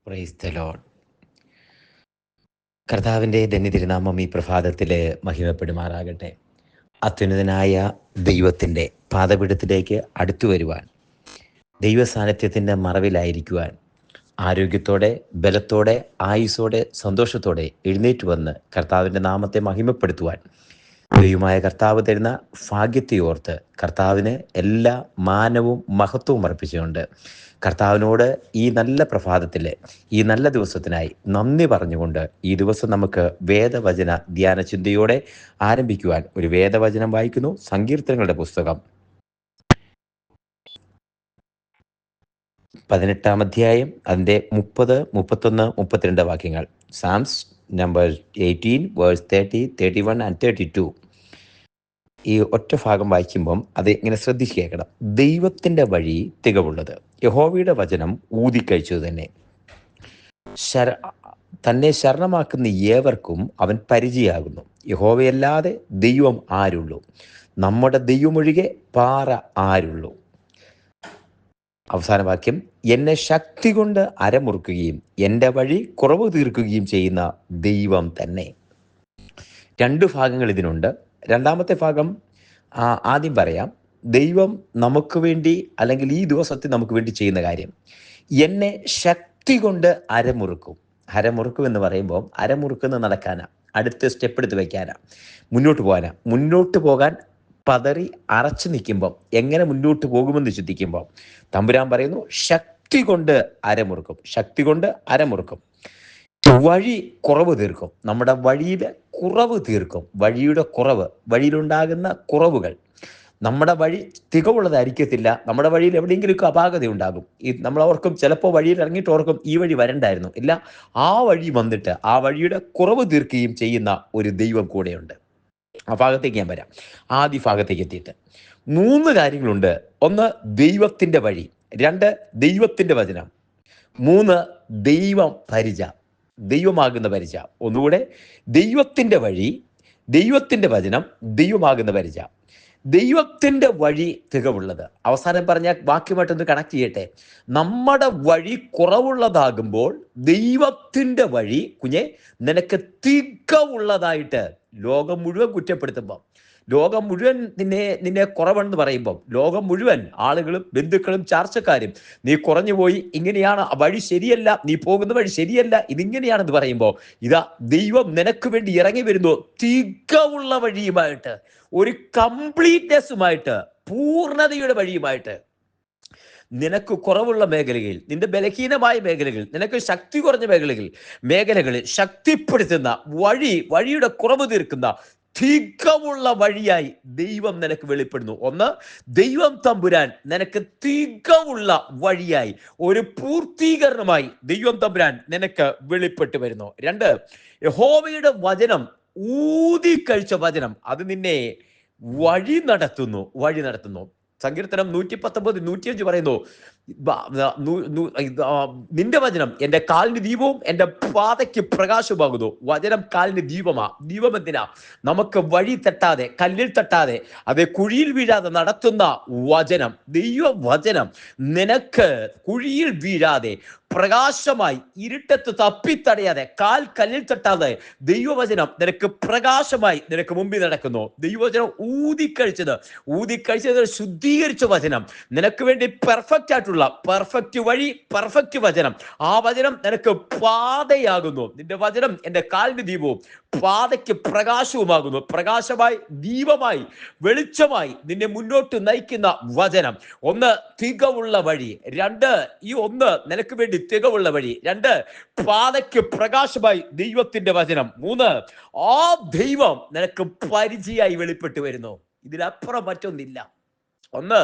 Praise the Lord. കർത്താവിൻ്റെ ധന്യതിരുനാമം ഈ പ്രഭാതത്തിൽ മഹിമപ്പെടുമാറാകട്ടെ. അത്യുന്നതനായ ദൈവത്തിൻ്റെ പാദപീഠത്തിലേക്ക് അടുത്തു വരുവാൻ, ദൈവസാന്നിധ്യത്തിൻ്റെ മറവിലായിരിക്കുവാൻ, ആരോഗ്യത്തോടെ, ബലത്തോടെ, ആയുസ്സോടെ, സന്തോഷത്തോടെ എഴുന്നേറ്റ് വന്ന് കർത്താവിൻ്റെ നാമത്തെ മഹിമപ്പെടുത്തുവാൻ ദൈവമായ കർത്താവ് തരുന്ന ഭാഗ്യത്തെ ഓർത്ത് കർത്താവിന് എല്ലാ മാനവും മഹത്വവും അർപ്പിച്ചുകൊണ്ട് കർത്താവിനോട് ഈ നല്ല പ്രഭാതത്തിൽ, ഈ നല്ല ദിവസത്തിനായി നന്ദി പറഞ്ഞുകൊണ്ട് ഈ ദിവസം നമുക്ക് വേദവചന ധ്യാന ചിന്തയോടെ ആരംഭിക്കുവാൻ ഒരു വേദവചനം വായിക്കുന്നു. സങ്കീർത്തനങ്ങളുടെ പുസ്തകം 18-ാം അധ്യായം, അതിൻ്റെ 30, 31, 32 വാക്യങ്ങൾ. സാംസ് നമ്പർ 18 വേഴ്സ് 30, 31 and 32. ഈ ഒറ്റ ഭാഗം വായിക്കുമ്പം അത് ഇങ്ങനെ ശ്രദ്ധിച്ച് കേൾക്കണം. ദൈവത്തിൻ്റെ വഴി തികവുള്ളത്, യഹോവയുടെ വചനം ഊതിക്കഴിച്ചത് തന്നെ. തന്നെ ശരണമാക്കുന്ന ഏവർക്കും അവൻ പരിചയമാകുന്നു. യഹോവയല്ലാതെ ദൈവം ആരുള്ളൂ? നമ്മുടെ ദൈവമൊഴികെ പാറ ആരുള്ളൂ? അവസാന വാക്യം, എന്നെ ശക്തി കൊണ്ട് അരമുറുക്കുകയും എൻ്റെ വഴി കുറവ് തീർക്കുകയും ചെയ്യുന്ന ദൈവം തന്നെ. 2 ഭാഗങ്ങൾ ഇതിനുണ്ട്. രണ്ടാമത്തെ ഭാഗം ആദ്യം പറയാം. ദൈവം നമുക്ക് വേണ്ടി, അല്ലെങ്കിൽ ഈ ദിവസത്തിൽ നമുക്ക് വേണ്ടി ചെയ്യുന്ന കാര്യം, എന്നെ ശക്തി കൊണ്ട് അരമുറുക്കും. അരമുറുക്കും എന്ന് പറയുമ്പോൾ അരമുറുക്കുന്ന നടക്കാനാ, അടുത്ത സ്റ്റെപ്പ് എടുത്ത് വയ്ക്കാനാ, മുന്നോട്ട് പോകാനാ. മുന്നോട്ട് പോകാൻ പതറി അറച്ചു നിൽക്കുമ്പം എങ്ങനെ മുന്നോട്ട് പോകുമെന്ന് ചിന്തിക്കുമ്പോൾ തമ്പുരാൻ പറയുന്നു, ശക്തി കൊണ്ട് അരമുറുക്കും. ശക്തി കൊണ്ട് അരമുറുക്കും. വഴി കുറവ് തീർക്കും. നമ്മുടെ വഴിയിലെ കുറവ് തീർക്കും. വഴിയുടെ കുറവ്, വഴിയിലുണ്ടാകുന്ന കുറവുകൾ. നമ്മുടെ വഴി തികവുള്ളതായിരിക്കത്തില്ല. നമ്മുടെ വഴിയിൽ എവിടെയെങ്കിലുമൊക്കെ അപാകത ഉണ്ടാകും. നമ്മൾ ഓർക്കും, ചിലപ്പോൾ വഴിയിൽ ഇറങ്ങിയിട്ട് ഓർക്കും ഈ വഴി വരണ്ടായിരുന്നു. ഇല്ല, ആ വഴി വന്നിട്ട് ആ വഴിയുടെ കുറവ് തീർക്കുകയും ചെയ്യുന്ന ഒരു ദൈവം കൂടെയുണ്ട്. ആ ഭാഗത്തേക്ക് ഞാൻ വരാം. ആദ്യ ഭാഗത്തേക്ക് എത്തിയിട്ട് 3 കാര്യങ്ങളുണ്ട്. 1, ദൈവത്തിൻ്റെ വഴി. 2, ദൈവത്തിൻ്റെ വചനം. 3, ദൈവം പരിച, ദൈവമാകുന്ന പരിച. ഒന്നുകൂടെ, ദൈവത്തിൻ്റെ വഴി, ദൈവത്തിൻ്റെ വചനം, ദൈവമാകുന്ന പരിച. ദൈവത്തിൻ്റെ വഴി തികവുള്ളത്. അവസാനം പറഞ്ഞ വാക്യമായിട്ടൊന്ന് കണക്ട് ചെയ്യട്ടെ. നമ്മുടെ വഴി കുറവുള്ളതാകുമ്പോൾ ദൈവത്തിൻ്റെ വഴി കുഞ്ഞെ നിനക്ക് തികവുള്ളതായിട്ട്, ലോകം മുഴുവൻ കുറ്റപ്പെടുത്തുമ്പോൾ, ലോകം മുഴുവൻ നിന്നെ കുറവെന്ന് പറയുമ്പം, ലോകം മുഴുവൻ ആളുകളും ബന്ധുക്കളും ചാർച്ചക്കാരും നീ കുറഞ്ഞു പോയി, ഇങ്ങനെയാണ്, വഴി ശരിയല്ല, നീ പോകുന്ന വഴി ശരിയല്ല, ഇതിങ്ങനെയാണെന്ന് പറയുമ്പോൾ, ഇതാ ദൈവം നിനക്ക് വേണ്ടി ഇറങ്ങി വരുന്നു തികവുള്ള വഴിയുമായിട്ട്, ഒരു കംപ്ലീറ്റ്നെസ്സുമായിട്ട്, പൂർണ്ണതയുടെ വഴിയുമായിട്ട്. നിനക്ക് കുറവുള്ള മേഖലയിൽ, നിന്റെ ബലഹീനമായ മേഖലകൾ, നിനക്ക് ശക്തി കുറഞ്ഞ മേഖലകളിൽ ശക്തിപ്പെടുത്തുന്ന വഴിയുടെ കുറവ് തീർക്കുന്ന തികവുള്ള വഴിയായി ദൈവം നിനക്ക് വെളിപ്പെടുന്നു. 1, ദൈവം തമ്പുരാൻ നിനക്ക് തികവുള്ള വഴിയായി, ഒരു പൂർത്തീകരണമായി ദൈവം തമ്പുരാൻ നിനക്ക് വെളിപ്പെട്ടു വരുന്നു. 2, യഹോവയുടെ വചനം, ഊതിക്കഴിച്ച വചനം, അത് നിന്നെ വഴി നടത്തുന്നു. സങ്കീർത്തനം 119, 105 പറയുന്നു, നിന്റെ വചനം എൻ്റെ കാലിന് ദീപവും എൻ്റെ പാതയ്ക്ക് പ്രകാശമാകുന്നു. വചനം കാലിന് ദീപം എന്തിനാ? നമുക്ക് വഴി തട്ടാതെ, കല്ലിൽ തട്ടാതെ, അതേ കുഴിയിൽ വീഴാതെ നടത്തുന്ന വചനം. ദൈവവചനം നിനക്ക് കുഴിയിൽ വീഴാതെ പ്രകാശമായി, ഇരുട്ടത്ത് തപ്പിത്തടയാതെ, കാൽ കല്ലിൽ തട്ടാതെ ദൈവവചനം നിനക്ക് പ്രകാശമായി നിനക്ക് മുമ്പിൽ നടക്കുന്നു. ദൈവവചനം ഊതിക്കഴിച്ചത് ശുദ്ധീകരിച്ച വചനം, നിനക്ക് വേണ്ടി പെർഫെക്റ്റ് ആയിട്ടുള്ള പെർഫെക്റ്റ് വഴി, പെർഫെക്റ്റ് വചനം. ആ വചനം നിനക്ക് പാതയാകുന്നു. നിന്റെ വചനം എൻ്റെ കാലിന് ദീപവും പാതയ്ക്ക് പ്രകാശവുമാകുന്നു. പ്രകാശമായി, ദീപമായി, വെളിച്ചമായി നിന്നെ മുന്നോട്ട് നയിക്കുന്ന വചനം. 1, തികവുള്ള വഴി. 2, നിനക്ക് വേണ്ടി തികവുള്ള വഴി. 2, പാതയ്ക്ക് പ്രകാശമായി ദൈവത്തിന്റെ വചനം. 3, ആ ദൈവം നിനക്ക് പരിചയമായി വെളിപ്പെട്ടു വരുന്നു. ഇതിലപ്പുറം മറ്റൊന്നില്ല. 1,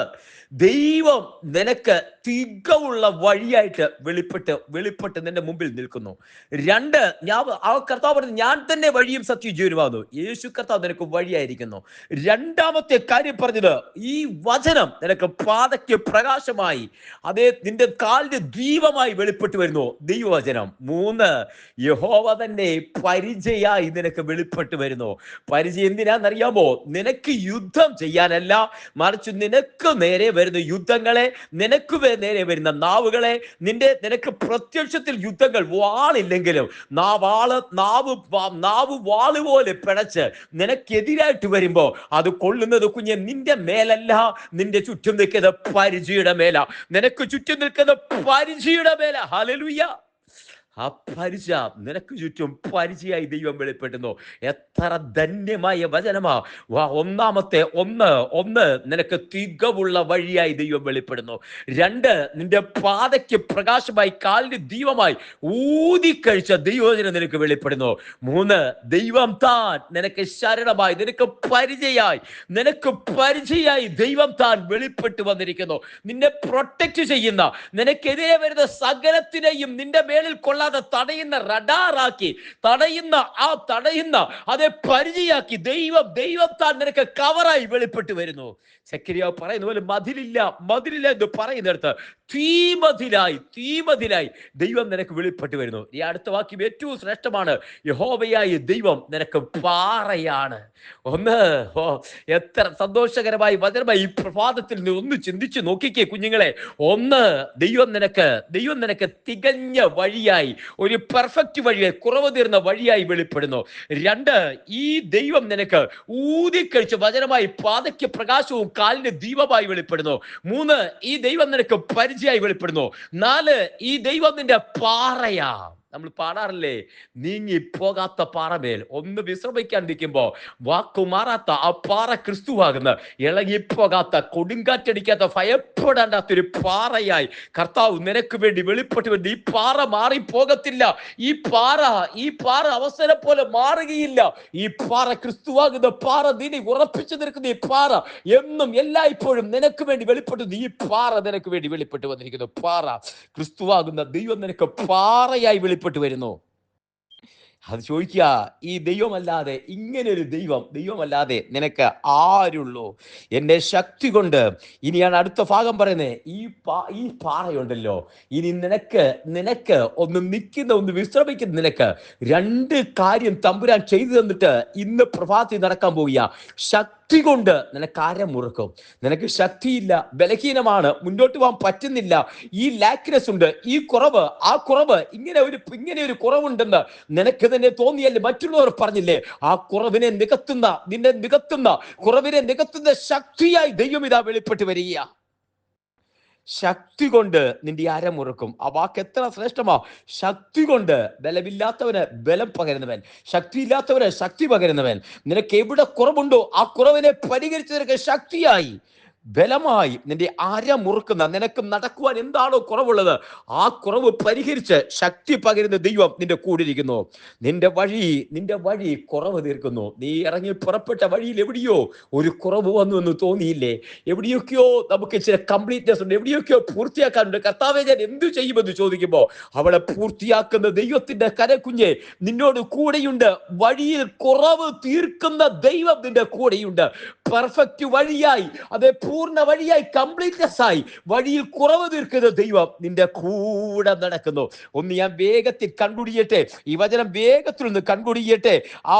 ദൈവം നിനക്ക് തികവുള്ള വഴിയായിട്ട് വെളിപ്പെട്ട് നിന്റെ മുമ്പിൽ നിൽക്കുന്നു. 2, കർത്താവ് പറഞ്ഞു, ഞാൻ തന്നെ വഴിയും സത്യവും ജീവനുമാകുന്നു. യേശു കർത്താവ് നിനക്ക് വഴിയായിരിക്കുന്നു. 2ാമത്തെ കാര്യം പറഞ്ഞത്, ഈ വചനം നിനക്ക് പാതയ്ക്ക് പ്രകാശമായി, അതേ നിന്റെ കാലിന്റെ ദീപമായി വെളിപ്പെട്ടു വരുന്നു, ദൈവവചനം. 3, യഹോവ തന്നെ പരിചയമായി നിനക്ക് വെളിപ്പെട്ടു വരുന്നു. പരിചയം എന്തിനാന്നറിയാമോ? നിനക്ക് യുദ്ധം ചെയ്യാനല്ല, മറിച്ച് നിനക്ക് നേരെ വരുന്ന യുദ്ധങ്ങളെ, നിനക്ക് നേരെ വരുന്ന നാവുകളെ, നിനക്ക് പ്രത്യക്ഷത്തിൽ യുദ്ധങ്ങൾ വാളില്ലെങ്കിലും നാവ് വാള് പോലെ പിടച്ച് നിനക്കെതിരായിട്ട് വരുമ്പോ അത് കൊള്ളുന്നത് കുഞ്ഞെ നിന്റെ മേലല്ല, നിന്റെ ചുറ്റും നിൽക്കുന്ന പരിചയുടെ മേല. നിനക്ക് ചുറ്റും നിൽക്കുന്ന പരിചയുടെ മേല. ഹല്ലേലൂയ. ആ പരിച നിനക്ക് ചുറ്റും പരിചയായി ദൈവം വെളിപ്പെടുന്നു. എത്ര ധന്യമായ വചനമാ. ഒന്നാമത്തെ ഒന്ന് നിനക്ക് തികവുള്ള വഴിയായി ദൈവം വെളിപ്പെടുന്നു. 2, നിന്റെ പാതയ്ക്ക് പ്രകാശമായി കാലിന് ദീപമായി ഊതിക്കഴിച്ച ദൈവവചനം നിനക്ക് വെളിപ്പെടുന്നു. 3, ദൈവം താൻ നിനക്ക് ശരണമായി, നിനക്ക് പരിചയായി ദൈവം താൻ വെളിപ്പെട്ടു വന്നിരിക്കുന്നു. നിന്നെ പ്രൊട്ടക്ട് ചെയ്യുന്ന, നിനക്കെതിരെ വരുന്ന സകലത്തിനെയും നിന്റെ മേളിൽ കൊള്ളാതെ തടയുന്ന റഡാറാക്കി, തടയുന്ന അതേ പരിചയാക്കി ദൈവം താൻ നിനക്ക് കവറായി വെളിപ്പെട്ടു വരുന്നു. സെക്കരിയാവ് പറയുന്ന പോലെ മതിലില്ല എന്ന് പറയുന്നിടത്ത് തീമതിലായി ദൈവം നിനക്ക് വെളിപ്പെട്ടു വരുന്നു. ഈ അടുത്ത വാക്യം ഏറ്റവും ശ്രേഷ്ഠമാണ്. യഹോവയായ ദൈവം നിനക്ക് പാറയാണ്. എത്ര സന്തോഷകരമായി വചനമായി ഈ പ്രഭാതത്തിൽ നിന്ന് ഒന്ന് ചിന്തിച്ചു നോക്കിക്കേ കുഞ്ഞുങ്ങളെ. ദൈവം നിനക്ക് തികഞ്ഞ വഴിയായി, ഒരു പെർഫെക്റ്റ് വഴിയായി, കുറവ് തീർന്ന വഴിയായി വെളിപ്പെടുന്നു. 2, ഈ ദൈവം നിനക്ക് ഊതിക്കഴിച്ച് വചനമായി പാതയ്ക്ക് പ്രകാശവും കാലിന് ദീപമായി വെളിപ്പെടുന്നു. 3, ഈ ദൈവം നിനക്ക് പരിചയമായി വെളിപ്പെടുന്നു. 4, ഈ ദൈവം നിന്റെ പാറയാ. നമ്മൾ പാടാറില്ലേ, നീങ്ങി പോകാത്ത പാറമേൽ ഒന്ന് വിശ്രമിക്കാൻ നിൽക്കുമ്പോ വാക്കുമാറാത്ത ആ പാറ ക്രിസ്തുവാകുന്ന, ഇളകിപ്പോകാത്ത, കൊടുങ്കാറ്റടിക്കാത്ത, ഭയപ്പെടാത്തൊരു പാറയായി കർത്താവ് നിനക്ക് വേണ്ടി വെളിപ്പെട്ടു വേണ്ടി. ഈ പാറ മാറിപ്പോകത്തില്ല. ഈ പാറ അവസരം പോലെ മാറുകയില്ല. ഈ പാറ ക്രിസ്തുവാകുന്ന പാറ, നിന്നെ ഉറപ്പിച്ചു നിൽക്കുന്ന ഈ പാറ എന്നും എല്ലായ്പ്പോഴും നിനക്ക് വേണ്ടി വെളിപ്പെട്ടു. ഈ പാറ നിനക്ക് വേണ്ടി വെളിപ്പെട്ടു വന്നിരിക്കുന്നു. പാറ ക്രിസ്തുവാകുന്ന ദൈവം നിനക്ക് പാറയായി വെളിപ്പെട്ടു വരുന്നു. അത് ചോദിക്കുക, ഈ ദൈവമല്ലാതെ, ഇങ്ങനൊരു ദൈവമല്ലാതെ നിനക്ക് ആരുള്ളൂ? എൻ്റെ ശക്തി കൊണ്ട്. ഇനിയാണ് അടുത്ത ഭാഗം പറയുന്നത്. ഈ പാറയുണ്ടല്ലോ, ഇനി നിനക്ക് ഒന്ന് വിശ്രമിക്കുന്ന നിനക്ക് 2 കാര്യം തമ്പുരാൻ ചെയ്തു തന്നിട്ട് ഇന്ന് പ്രഭാതത്തിൽ നടക്കാൻ പോവുക. ശക്തി കൊണ്ട് നിനക്ക് അരമുറുക്കും. നിനക്ക് ശക്തിയില്ല, ബലഹീനമാണ്, മുന്നോട്ട് പോകാൻ പറ്റുന്നില്ല, ഈ ലാക്നെസ് ഉണ്ട്, ഈ കുറവ്, ആ കുറവ്, ഇങ്ങനെ ഒരു കുറവുണ്ടെന്ന് നിനക്ക് തന്നെ തോന്നിയല്ലേ, മറ്റുള്ളവർ പറഞ്ഞില്ലേ, ആ കുറവിനെ നികത്തുന്ന കുറവിനെ നികത്തുന്ന ശക്തിയായി ദൈവം ഇതാ വെളിപ്പെട്ട് വരിക. ശക്തി കൊണ്ട് നിന്റെ അരമുറുക്കും. ആ വാക്ക് എത്ര ശ്രേഷ്ഠമാ. ശക്തി കൊണ്ട്. ബലമില്ലാത്തവന് ബലം പകരുന്നവൻ, ശക്തിയില്ലാത്തവന് ശക്തി പകരുന്നവൻ. നിനക്ക് എവിടെ കുറവുണ്ടോ ആ കുറവിനെ പരിഹരിച്ച് നിനക്ക് ശക്തിയായി, ബലമായി നിന്റെ അരമുറുക്കുന്ന, നിനക്ക് നടക്കുവാൻ എന്താണോ കുറവുള്ളത് ആ കുറവ് പരിഹരിച്ച് ശക്തി പകരുന്ന ദൈവം നിന്റെ കൂടെ ഇരിക്കുന്നു. നിന്റെ വഴി കുറവ് തീർക്കുന്നു. നീ ഇറങ്ങി പുറപ്പെട്ട വഴിയിൽ എവിടെയോ ഒരു കുറവ് വന്നു എന്ന് തോന്നിയില്ലേ? എവിടെയൊക്കെയോ നമുക്ക് ചില കംപ്ലീറ്റ്നെസ് ഉണ്ട്, എവിടെയൊക്കെയോ പൂർത്തിയാക്കാനുണ്ട്. കർത്താവേ, ഞാൻ എന്തു ചെയ്യുമെന്ന് ചോദിക്കുമ്പോ അവളെ പൂർത്തിയാക്കുന്ന ദൈവത്തിന്റെ കരക്കുഞ്ഞെ നിന്നോട് കൂടെയുണ്ട്. വഴിയിൽ കുറവ് തീർക്കുന്ന ദൈവം നിന്റെ കൂടെയുണ്ട്. പെർഫെക്റ്റ് വഴിയായി, അതേ പൂർണ്ണ വഴിയായി, കംപ്ലീറ്റ്നെസ് ആയി വഴിയിൽ കുറവ് തീർക്കുന്ന ദൈവം നിന്റെ കൂടെ നടക്കുന്നു. ഒന്ന് ഞാൻ വേഗത്തിൽ കണ്ടുപിടിയട്ടെ, ഈ വചനം വേഗത്തിൽ നിന്ന് കണ്ടുപിടിയട്ടെ. ആ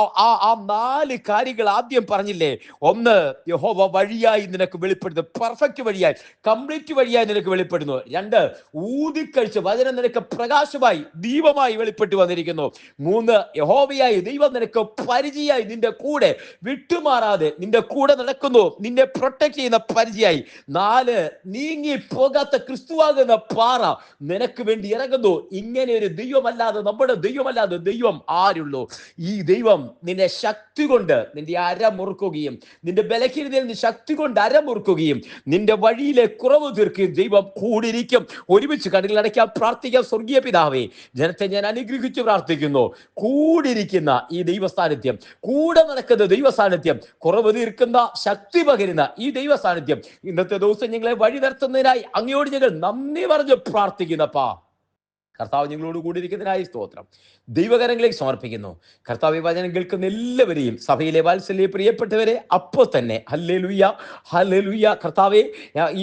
4 കാര്യങ്ങൾ ആദ്യം പറഞ്ഞില്ലേ. 1, യഹോവ വഴിയായി നിനക്ക് വെളിപ്പെടുന്നു, പെർഫെക്റ്റ് വഴിയായി, കംപ്ലീറ്റ് വഴിയായി നിനക്ക് വെളിപ്പെടുന്നു. 2, ഊതിക്കഴിച്ച് വചനം നിനക്ക് പ്രകാശമായി ദീപമായി വെളിപ്പെട്ടു വന്നിരിക്കുന്നു. 3, യഹോവയായി ദൈവം നിനക്ക് പരിചയായി നിന്റെ കൂടെ വിട്ടുമാറാതെ നിന്റെ കൂടെ നടക്കുന്നു, നിന്നെ പ്രൊട്ടക്ട് ചെയ്യുന്ന പരിചയായി. 4, നീങ്ങി പോകാത്ത ക്രിസ്തുവാകുന്ന പാറ നിനക്ക് വേണ്ടി ഇറങ്ങുന്നു. ഇങ്ങനെ ഒരു ദൈവമല്ലാതെ, നമ്മുടെ ദൈവമല്ലാതെ ദൈവം ആരുള്ളൂ? ഈ ദൈവം നിന്നെ ശക്തി കൊണ്ട് നിന്റെ അരമുറുക്കുകയും, നിന്റെ ബലഹീനതയിൽ നിന്ന് ശക്തി കൊണ്ട് അരമുറുക്കുകയും, നിന്റെ വഴിയിലെ കുറവ് തീർക്കുകയും ദൈവം കൂടിയിരിക്കും. ഒരുമിച്ച് കണ്ണുകൾ അടയ്ക്കാം, പ്രാർത്ഥിക്കാം. സ്വർഗീയ പിതാവേ, ജനത്തെ ഞാൻ അനുഗ്രഹിച്ചു പ്രാർത്ഥിക്കുന്നു. കൂടിയിരിക്കുന്ന ഈ ദൈവസാന്നിധ്യം, കൂടെ നടക്കുന്ന ദൈവസാന്നിധ്യം, കുറവ് തീർക്കുന്ന, ശക്തി പകരുന്ന ഈ ദൈവ സാന്നിധ്യം ഇന്നത്തെ ദിവസം ഞങ്ങളെ വഴി നടത്തുന്നതിനായി അങ്ങയോട് ഞങ്ങൾ നന്ദി പറഞ്ഞ് പ്രാർത്ഥിക്കുന്നപ്പാ. കർത്താവ് ഞങ്ങളോട് കൂടിയിരിക്കുന്നതിനായി സ്തോത്രം. ദൈവകരങ്ങളിലേക്ക് സമർപ്പിക്കുന്നു. കർത്താവ് വചനം കേൾക്കുന്ന എല്ലാവരെയും, സഭയിലെ വാത്സല്യ പ്രിയപ്പെട്ടവരെ അപ്പോൾ തന്നെ ഹല്ലേലൂയ, ഹല്ലേലൂയ. കർത്താവെ,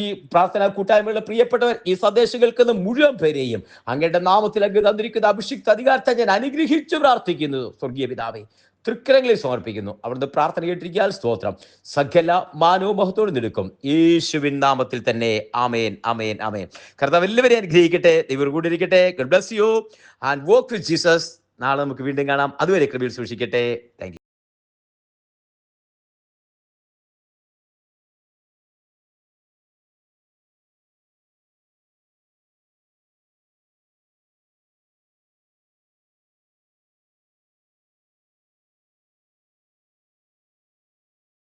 ഈ പ്രാർത്ഥനാ കൂട്ടായ്മയുടെ പ്രിയപ്പെട്ടവർ, ഈ സന്ദേശം കേൾക്കുന്ന മുഴുവൻ പേരെയും അങ്ങയുടെ നാമത്തിൽ അങ്ങ് തന്നിരിക്കുന്ന അഭിഷിക്ത അധികാരത്തെ ഞാൻ അനുഗ്രഹിച്ചു പ്രാർത്ഥിക്കുന്നു. സ്വർഗീയ പിതാവേ, തൃക്കരങ്ങളിൽ സമർപ്പിക്കുന്നു. അവിടുന്ന് പ്രാർത്ഥന കേട്ടിരിക്കാൻ സ്തോത്രം. സകല മാനവും മഹത്വത്തോട് നിൽക്കും യേശുവിൻ നാമത്തിൽ തന്നെ. ആമേൻ, ആമേൻ, ആമേൻ. കർത്താവ് എല്ലാവരെയും അനുഗ്രഹിക്കട്ടെ. ദൈവം കൂടി ഇരിക്കട്ടെ. God bless you and work with Jesus. നാളെ നമുക്ക് വീണ്ടും കാണാം. അതുവരെ കൃപയിൽ സൂക്ഷിക്കട്ടെ. Thank you.